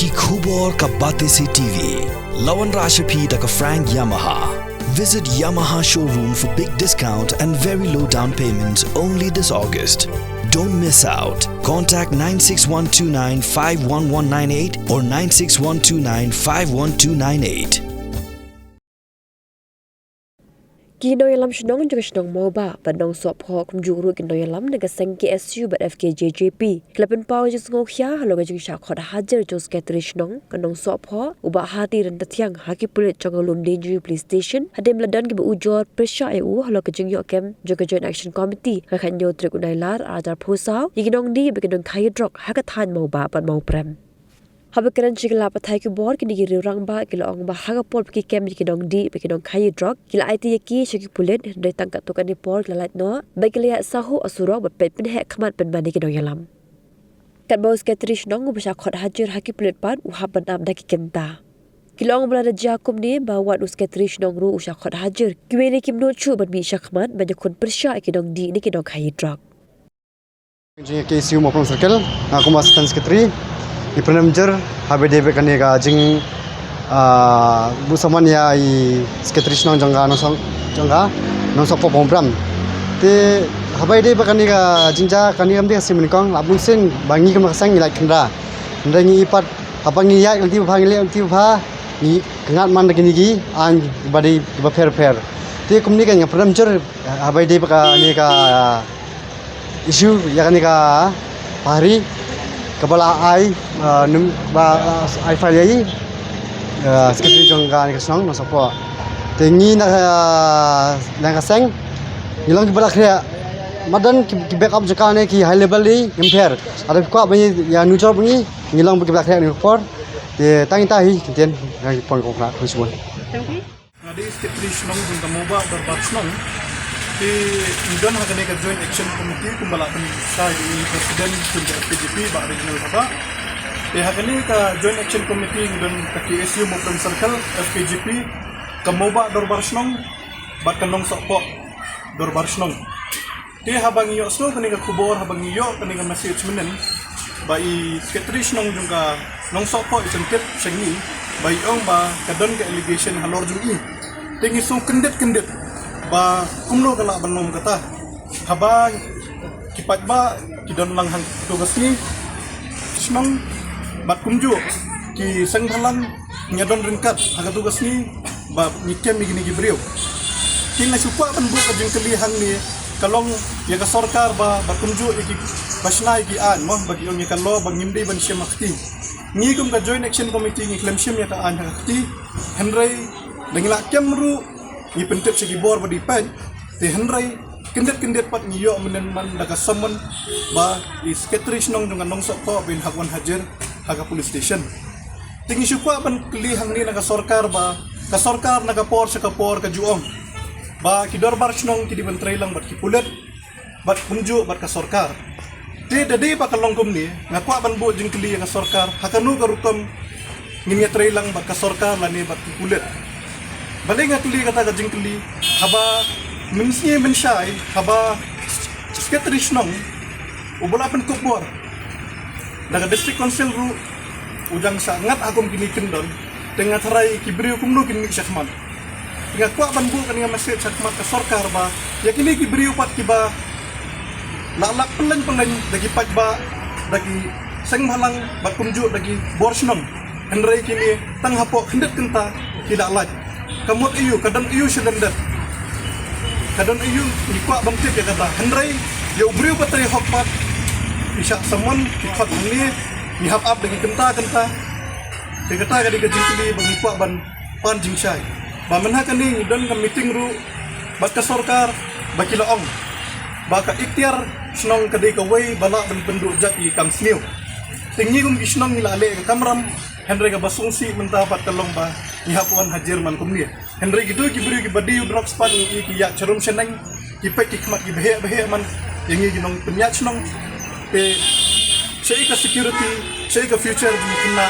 ki khubor ka bate se TV. Lawan Rashapi da ka Frank Yamaha. Visit Yamaha showroom for big discount and very low down payments only this August. Don't miss out. Contact 96129 51198 or 96129 51298. Kinoyalam shnong juga shnong moba padong sop ho kum juru kinoyalam naga sang KSU bat FKJJP klapen pau jis ngokhya halo ga jing sha khod hajar jos ketri shnong kanong sop ho uba hati ran tathyang haki pulit chongalum danger police station hadem ladan ki bu ujor presha EU halo ga jing yo kem joga joint action committee ka khanyo trek unailar adar phusau yiginong di bekinong khai drok haga than moba pat mau prem Habakaran chikla pathai ki bor ki nigi rang ba ki long ba haga pol ki kem ki dong di ki dong khai drug ki la IT ki shiki pulet dai tangka to kan ni por la lait no ba ki ya sahu asuro ba pet pin he khmat pen mani ki dong yalam kat bos ketrish nong ba sha khot hajer haki pulet pat u haban am da ki kenta ki long bla da jakum ni ba wat us ketrish nong ru u sha khot hajer ki wele kim no chu ba mi sha khmat ba jakun persha ki dong di ni ki dong khai drug Jing KSU maupun circle aku assistant secretary di Pernamjer HBD kan ya jing bu saman ya I secretary nong jangga nong sopo bombram te HBD kan ya jingja kan ya amde simen kong labun sen bangi kan sang ilai kendra ndangi ipat abang ya nanti bang ile nanti ba ni kengat man lagi nigi an badi ba fair te kumni kan ya Pernamjer HBD kan ya isu ya kan ya hari kepala ai ai file ai secretary jongga ni kesong no sopo tengi na kaseng ngilang kibala khya madan ki backup jaka ne ki high level ni impair ada ko bani ya nucor bani ngilang kibala khya ni report de tangi tahi kiten ngai pon ko kra semua ngadi secretary nong jongga moba berbat nong di Indon hakane ka joint action committee kumbala kan sa di president kunja PGP ba regional baba di hakane ka joint action committee Indon ka KSU maupun circle FKJP ka moba dorbarsnong bat kanong sokpo dorbarsnong di habang iyo so kani ka kubor habang iyo kani ka message menen ba I secretary nong jung ka nong sokpo isentip sengi ba iong ba kadon ka allegation halor jung I tingi so kendet ba kumno kala banom kata haba kipat ba kidon lang hang tugas ni snong bat kumju ki sanghalan nyadon ringkat haga tugas ni ba nikem gini gibriu kin na supa ban bu kajing kelihang ni kalong ya ka sarkar ba kumju iki basnai ki an mo bagi ong kan lo bang nimdi ban siya makti ni kum ka joint action committee ni claim siya ka an hakti henry dengila kemru ni pentip segi bor badi pen te henry kendet pat niyo menen man daga summon ba is ketrish nong dengan nong sokpo bin hakwan hajar haga police station tingi syukwa ban kelihang ni naga sarkar ba ka sarkar naga por sa kapor ka juong ba kidor bar nong kidi mentray lang bat kipulet bat kunju bat ka sarkar te dade pa kalongkom ni ngakwa ban bo jing keli ka sarkar hakanu ka rukom nginya tray lang bat ka sarkar lani bat kipulet balik nga kuli kata gajing kuli haba mensiye mensyai haba secretary nong ubala pen kubor daga district council ru ujang sangat akum kini kendon dengan tarai kibriu kumno kini syakman dengan kuat banbu kan yang masih syakman ke sarkar ba ya kini kibriu pat kiba lak pelen dagi pat ba dagi seng halang ba kumju dagi borsnong henry kini tang hapok hendet kenta tidak laj kamot iyo kadang iyo silendet kadang iyo ikwa bangkit ya kata henry ya ubriu patri hokpat bisa semon ikot ini nihap up dengan kenta dia kata kadi kejingkili bang ikwa ban pan jingsai ba menhakan ni dan ke meeting ru bat ka sarkar baki laong ba ka ikhtiar snong kadi ka way bala ban penduk jak I kam sniu tingi kum isnong nilale ka kamram henry ka basungsi mentapat kalong ba nihapuan hajar man kumni henry gitu kibri ki badi drop spot ni ki ya charum seneng ki pek ki khmat ki behe man yangi ginong penyat snong pe sei ka security sei ka future di kena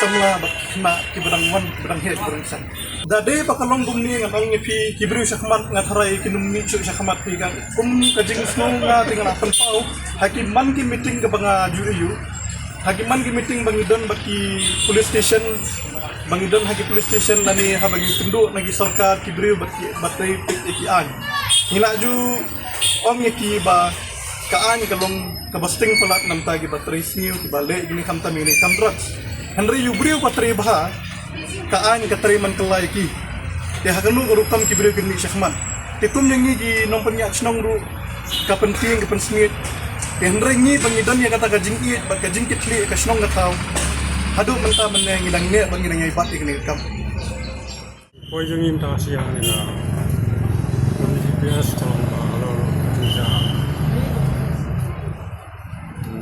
semua kena ki bedang he bedang san dade pakalong bumni ngatang ngipi kibri syakmat ngatharai kinumni chu syakmat pi kan kajing snong nga tingan apen pau hakim man ki meeting ka banga ju hagiman gi meeting bangidon baki police station bangidon hagi police station lani habagi tunduk nagi sarkar kibriu baki batai pik ikian ngila ju om yaki ba kaan kalong kabasting palat nam tagi baterai sniu kibale gini kam tamini kamdrats henry yubriu baterai bah kaan katari man kelai ki ya hakanu urukam kibriu gini syahman titum yang gi nompennya snong ru kapenting kapensmit henry ni bangidon yang kata gajingki bat gajingkit li ka snong gatau hadu menta meneng ngidang ne bangidang ngai bat igni kam Koi jengim ta siang ni na GPS tolong kalau bisa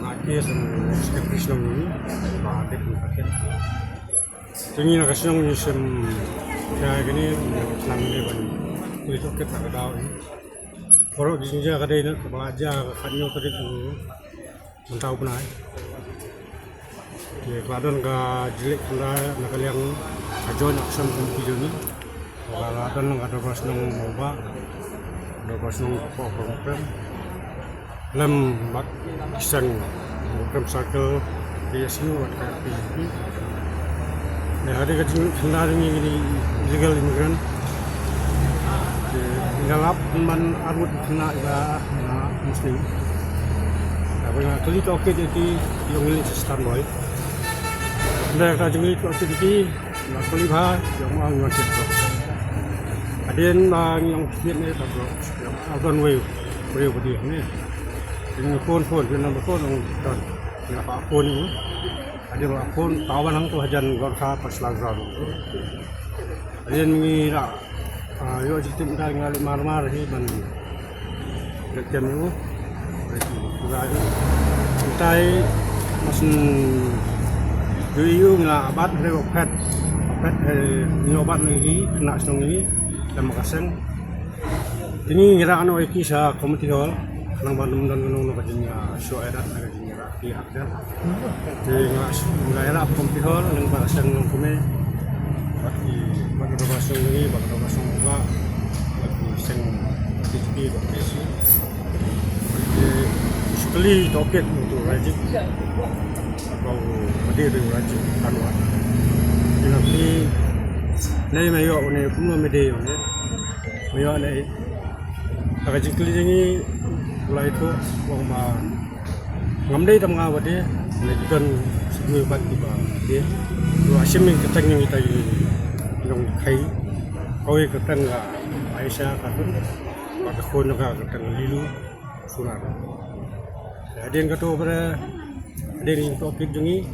nakis skeptis nang ni batik ni pakai jengi nak siang ni sem kaya gini nang ni ban itu kita tahu ni kalau di sini ada ini belajar kanyo tadi tu mentau punai dia keladon ka jelek punai nak yang ajon aksam video ni kalau ada ada pasang moba ada pasang program lem mat iseng program cycle PSU atau PSP nah ada kecil kendala ini illegal immigrant ngalap man arut kena ila muslim tapi kali tu okey jadi yang milik sistem boy anda kata milik okey jadi nak beli bah yang mau ngocet adien yang fit ni tak bro yang abang way beri beri ni dengan phone dengan nombor phone dan apa phone ni ada phone kawan hang tu hajan gorka pas lazar adien ni lah yo jitim kali ngali mar-mar hi ban dekem yo berarti utai masin yo ngla abat reo pet nyobat lagi kena senong ini dan makaseng ini ngira ano iki sa community hall nang bandung dan gunung kajinya show edat kajinya rapi ada di era community hall nang makaseng nang kume bagi pasang ini bagi pasang juga bagi seng TV bagi si sekali toket untuk rajin atau berdiri rajin kanuan nanti nai mayo ne puno mede yo ne mayo ne agak jikli ini mulai itu wong ma ngamdai tam ngawade ne kan sebuah bagi ba dia lu asim yang ketang yang kita ini nong kai koi ketang ga Aisyah katun pada kon ga ketang lilu sunar adien kato pada adien topik jengi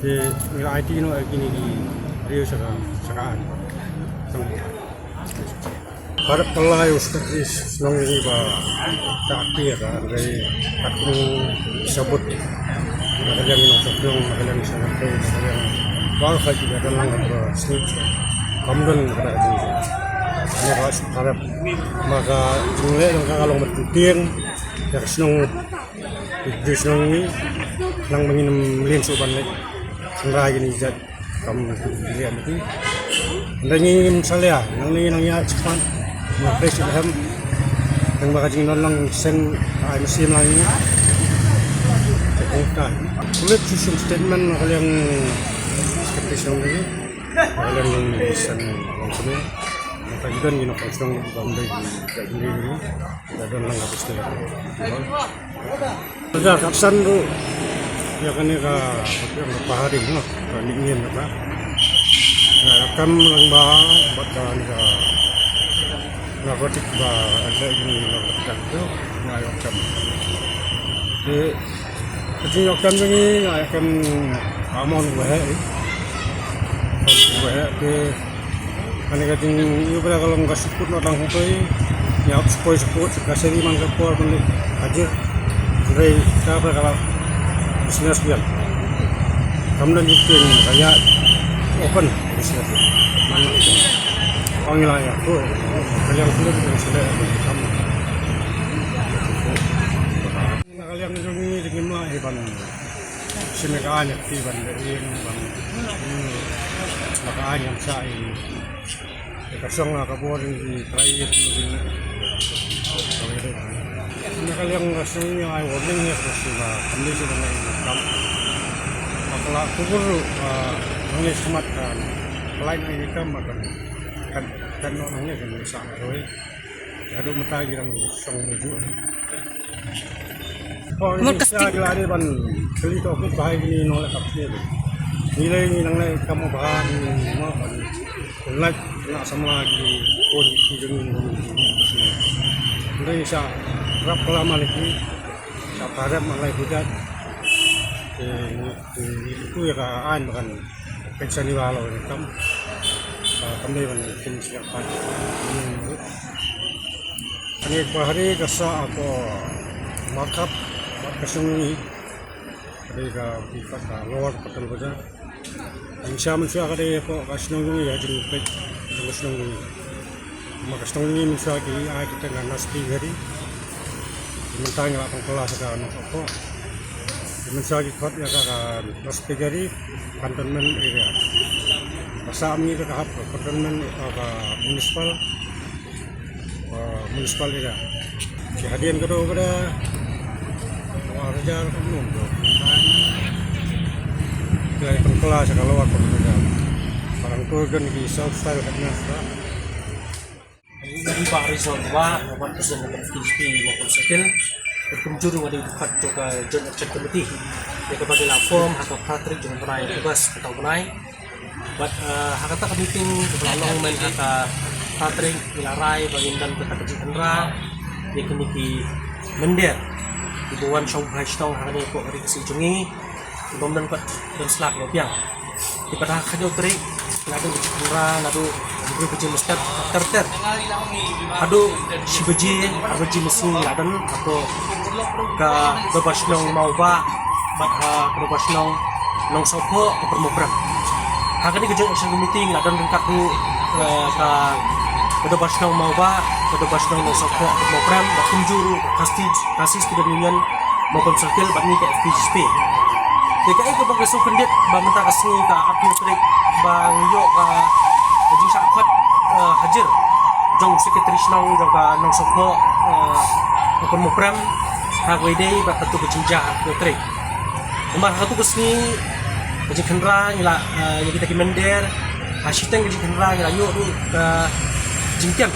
ke nilai IT no gini di Rio sekarang para pelayu skeptis nong ini ba tapi ya kan dari aku sebut kalian nong sebelum kalian sangat kalian baru saja dalam snitch kamdan kepada ini ini harus harap maka jumlah yang kalau bertutin yang senong ini nang menginam lin soban sendiri ini jad kamu lihat itu dan ini misalnya nang ini nangnya cepat mengapres dalam yang bakal jingnon lang sen musim lagi terungkap kulit susun statement kalian skeptis yang ini kalian yang bisa langsungnya maka juga ini langsung bandai di ini dan lang habis itu ada kapsan tu ya kan ni ka berapa hari nak ingin apa akan lang ba bakal ni ka narkotik ba ada ini narkotik tu ngayon kam jadi akan ini akan amon wahai ke ane kating iyo pala kalau nggak support orang hukai nyap support kasih man support pun aja dari apa kalau bisnis biar kamu dan itu kayak open bisnis mana orang lain aku kalian sudah sudah kamu kalian ini dengan mana hebat semekaan aktifan dari maka yang saya kasong lah kapur di terakhir ini kali yang kasongnya warningnya terus juga kondisi dengan kalau kubur nangis semat kan lain ini kan makan kan nangis kan sak roy ada mata girang song meju oh ini saya gelare ban kali to aku bahai ini nolak kapnya nilai ni nang lai kamu bahan mau ban like nak sama lagi pun hidung ini saya rap lama lagi saya harap malai hujan itu ya kan bahkan pensiun di walau ini kami mungkin siapkan ini hari kasa aku makap kesungi hari ke pihak luar pekan baca insya Allah ada aku kesungi ya jadi baik kesungi maka kesungi misalnya kita nggak nasi hari mentang nggak pengkelas sekarang aku misalnya kot ya kan nasi hari kantonmen area Pasami ke tahap kantonmen municipal area kehadiran kedua pada warga umum dari pengkelas kalau waktu itu orang tua kan di South Style katanya dari Pak Rizal Wa, Bapak Presiden FTP maupun Sekil berkunjung ada dekat juga Joint Action Committee yang kepada form atau Patrick dengan penai tugas atau penai buat hakata meeting berlalu main kata Patrick dilarai bagindan kata kecil Hendra yang kini mender di bawah show hashtag hari ini kok hari kesijungi kemudian buat dan selak lopiang di pada kajau trik nado Hendra nado beri biji mustard terter ado si biji mesin ladan atau ke bebasnong mau ba bat ke bebasnong nong sopo permobram hakani ke Joint Action Committee ladan ringkat tu ke bebasnong mau ba ke bebasnong nong sopo permobram bat kunjuru kasih student union maupun circle bat ni ke FPGSP DKI ke bangsa pendit ba mentah kasih ke administratif bang yo ke jadi sahabat hadir jong sekretaris nong juga nong sopo permobram hagwede ba katu bercinja putri umar hatu kesni bajing kendra ila yang kita kimender hasiteng bajing kendra ila yuk ke jingkem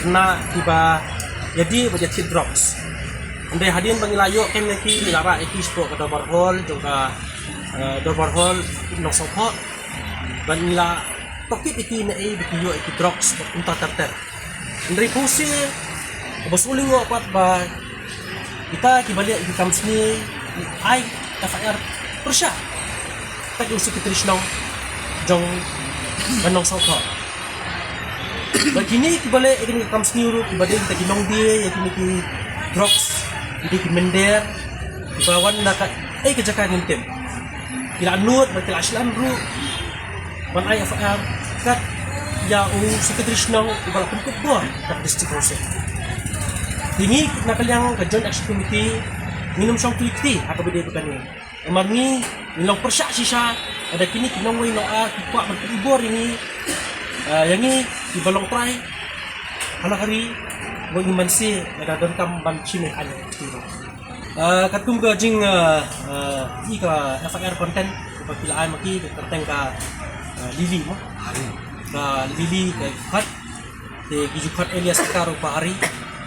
kena tiba jadi bajat drops ande hadian bang ila yuk kem lagi ila ra ekis po ke dobar hall juga dobar hall nong sopo ban ila tokit iki na e bikiyo iki drops punta terter ndri pusi basuling wa pat ba kita kibalik di kampus ai FIR persya tak usik kitrisnong jong banong soko begini kibalik ini kampus ni uru kibalik kita ginong dia ya kini drops di mender di bawah nak kejakan intim kila nut bakil aslan ru ban ai FIR kat ya sekretrisnong ibal kumpul dua kat district house ini nakaliang ke Joint Action Committee minum siyang kulikti atau beda itu kan ni emangni nilang persyak sisa ada kini kinong way noa kipwa berkibor ini yang ni di balong try halakari bagi mansi ada dengkam banci me ada kiro katung ke jing ika FIR content kepilaan maki terteng ka Lili mo ka Lili ka kat de gijukat Elias Karo hari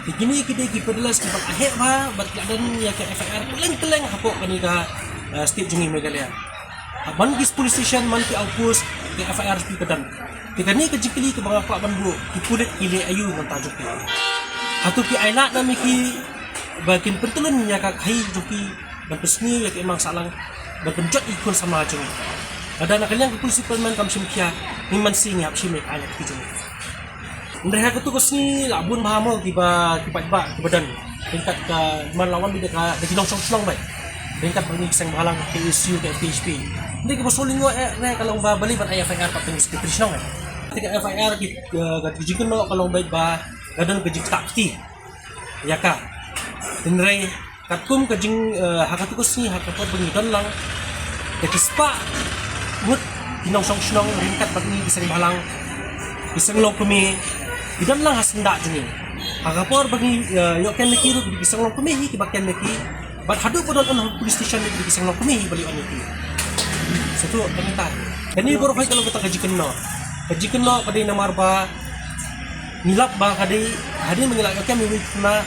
begini kita pedelas kita akhir ba batladan ya ke FIR peleng hapok kani ka state jungi megalia ban gis police station man ki outpost ke FIR pi pedan kita ni ke jikili ke bang pak bandu dipulit kile ayu mentajuk ki atu ki aina na miki bakin pentulen ya ka hai juki ban pesni ya ke emang salang ban penjot ikon sama jungi ada nak kalian polisi permen kam simkia ni man sing ya psi mek ayat ki jungi mereka tu kesini labun bahamo tiba badan tingkat ke melawan bila ke dinong song baik tingkat bagi keseng bahalang PSU ke FPHP ini ke bosoling kalau balik ban FIR pak tengis ketrisnong ketika FIR gajikun no kalau baik ba gadan gajik takti ya ka dinre katum kajing hakatu kesini hakatu bengidan lang kespa mut dinong song tingkat bagi keseng bahalang keseng lokumi idan lang hasenda juni agapor bagi yo ken meki ru di kisang long kumihi ki bakken meki bat hadu podon on police station di kisang long kumihi bali on iki satu peminta. Ini baru kali kalau kita gaji kena pada nama arba nilap bah kadi hari mengilak kami kena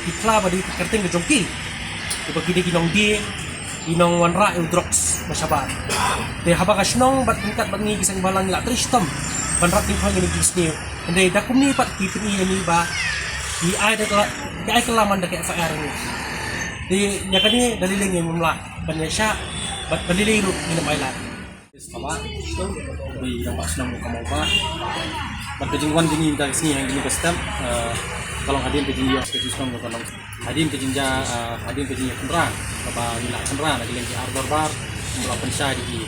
ikla pada kerting ke jongki. Bagi dia kinong di inong wanra udrox masyabar. Dia haba kasnong bat tingkat bangi kisang balang nilak tristom. Banrat tingkang ini kisni. Andai dakum ni pat kipni ini ba di ai kelaman dak FIR ini. Di nyakani daliling yang memlah banyasya bat daliling ru minum ailan. Sama di yang pas nang kamu ba. Bat kejingwan dini dari sini yang dini custom kalau hadir kejing ya sekejus nang kalau hadir kejingja kendra apa nilak kendra lagi lagi arbor bar mulai pensai di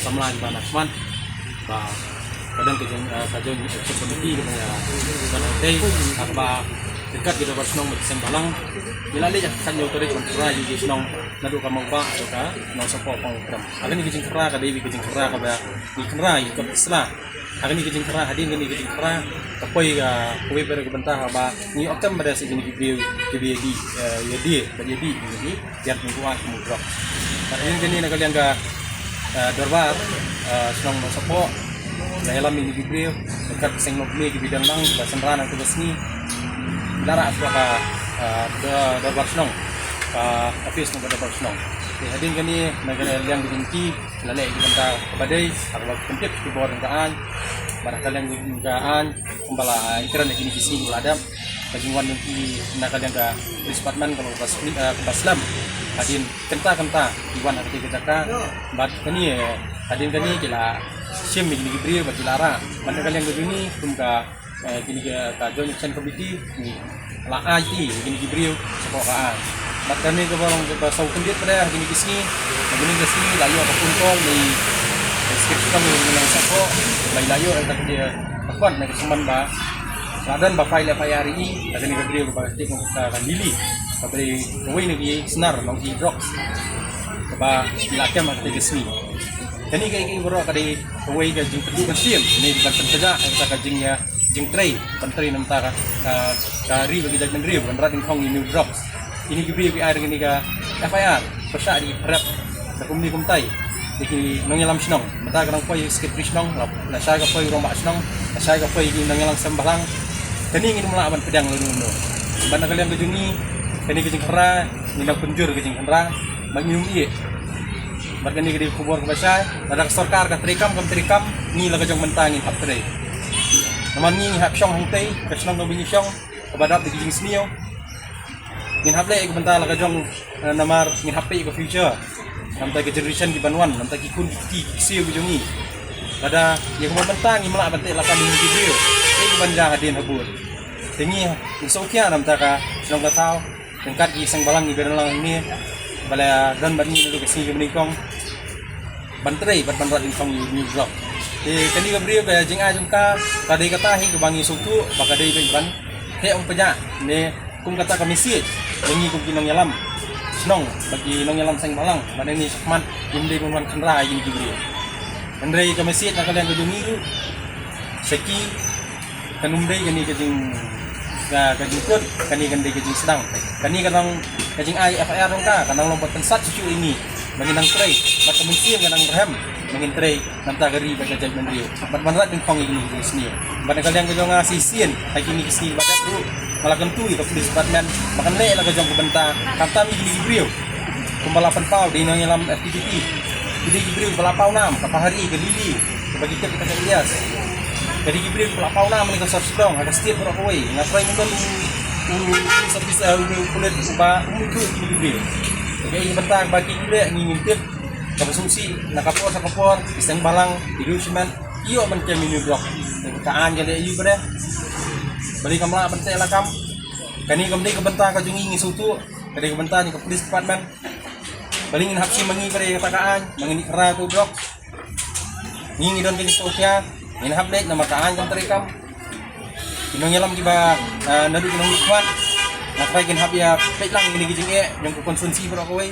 samla di mana man ba kadang kejing kajon seperti gitu ya kalau day apa dekat di dapat senong sen balang milali ya kan yo tadi kontra di senong nadu ka mangba ka no sapo pang kram agani kejing kera ka dewi kejing kera ka ba di kendra ikut islah agani kejing kera hadir gani kejing kera kapoi ka kuwi ber ka bentah ba ni oktam pada segini video di jadi ini biar mingguan kemudian ini gani nak kalian ka dorbar senong no sapo dalam ini video dekat sing nobli di bidang nang bahasan rana tugas ni lara apa dorbar senong office ng dorbar senong hadin kani negara yang diinti lalai di bentang kebadai aku kentip di bawah rengkaan barangkali yang rengkaan kumbala ikiran yang kini meladam bajingwan nanti nakal yang ke department kalau baslam hadin kenta iwan ada jaka bat kani hadin kani kila sim gini gibri bagi lara barangkali yang begini kumka gini ka join action committee ni la IT gini gibri sepokaan bat kami ke barang ke sau kendit pada gini kisni layu apapun kol di deskripsi kami dengan sapo layu ada dia akuan nak seman ba ladan ba file FIR ini gini gibri ke pasti ka lili tapi kawai ni senar nang di drops ba ilakam ada kisni kani kay bro kadi kawai ka jing peduk sim ni di banten saja ka jingnya jing tray pentri nam ta ka ri bagi jag menteri beneran kong new drops ini gibri FIR gini ka FIR pasal di rap kumni kumtai diki nongelam snong mata karang poi sekretari snong la saya ka poi rombak snong la saya ka poi nongelang sembalang kani ingin melawan pedang lunu bana kalian kejungi kani kejing kera nina penjur kejing kera magmium iye bargani gede kubur kubasai ada sorkar ka trikam ni laga jong mentangin hap tre naman ni hap syong hangtei ka snong no bingi syong kabadap di kejing snio ngin hap le bentar laga jong namar ngin hap ke future namta ke generation di Banwan namta ki kun ki siu bijongi ada yang membentang ni melak bantai lakan di video ke banja hadin habur tengi isokya namta ka senong ka tau tengkat ki sang balang ni berelang ni bala dan bani lu ke sini menikong bantrai banrat di kong ni drop kani ka brio ka jing a jung ka kadai kata hi ke bangi sutu bakadai ban he ong peja ne kum kata komisi yengi kum kinong yalam senong bagi nong yalam sang balang mana ni sakman imde kunwan kendra ini gibri andrei komisi nak kalian gedungi tu seki kanumdei kani kajing kajing kut kani gandai kajing sedang kani kadang kajing ai FIR dong ka kadang lompat pensat cucu ini bagi nang tray bat kemensian kadang rem mengin tray namta gari bagi jaj mandrio bat banrat ting kong ini di sini bat kalian kajong sisien hai kini kisni badak tu malakan tu itu police department makan le la kajong benta kata mi gili gibrio kumbala pau di nang yalam FTTP jadi gibrio pelapau nam kapahari ke lili bagi kita Ilyas jadi gibrio pelapau nam ni kasar sedong ada setiap berapa way ngatrai mungkin service kulit ubah itu gibrio jadi benta bagi gile ngintip kapasusi nakapor sa kapor isang balang ilusiman iyo man kami new block kaan jadi iyo bre balik kamla bentai lakam kani kamdei ke benta ka jungi ngisutu kani ke benta ni ke police department balingin hapsi mangi bre katakaan mangini kera tu blok ngingi don kini sokya ngin update nama kaan kam terikam kinong yalam kiba nadu kinong ikwan nakrai kin hap ya pek lang ini gijing yang ku konsumsi bro kowe